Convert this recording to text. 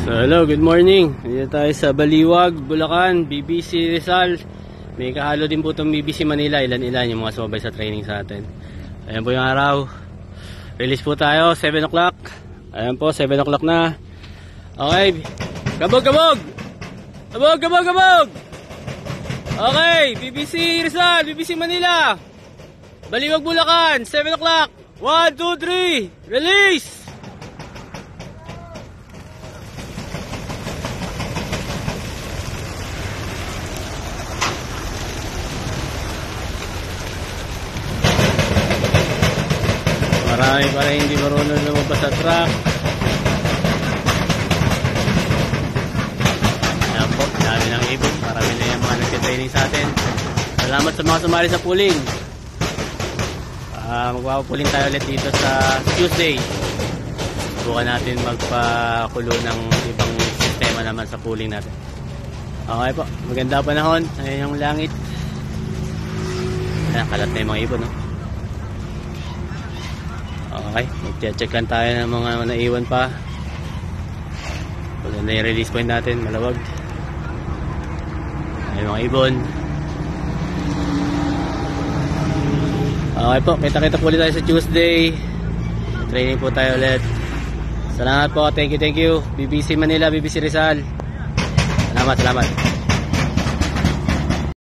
So hello, good morning. Dito tayo sa Baliwag, Bulacan, BBC Rizal. May kahalo din po itong BBC Manila. Ilan-ilan yung mga sumabay sa training sa atin. Ayan po yung araw. Release po tayo, 7 o'clock. Ayan po, 7 o'clock na. Okay, kabog, kabog! Kabog, kabog, kabog! Okay, BBC Rizal, BBC Manila. Baliwag, Bulacan, 7 o'clock. 1, 2, 3, release! Marami pa rin hindi marunong lumabas sa truck. Ayan po, dami ng ibon. Marami na yung mga nagtitraining sa atin. Salamat sa mga sumali sa pooling. Magpapapuling tayo ulit dito sa Tuesday. Subukan natin magpakulo ng ibang sistema naman sa pooling natin. Okay po, maganda panahon. Ayan yung langit. Ayan, kalat na yung mga ibon, no? Okay, mag-check lang tayo ng mga naiwan pa. Maganda yung release point natin, malawag. Ay mga ibon. Okay po, kita-kita po ulit tayo sa Tuesday. Training po tayo ulit. Salamat po, thank you. BBC Manila, BBC Rizal. Salamat.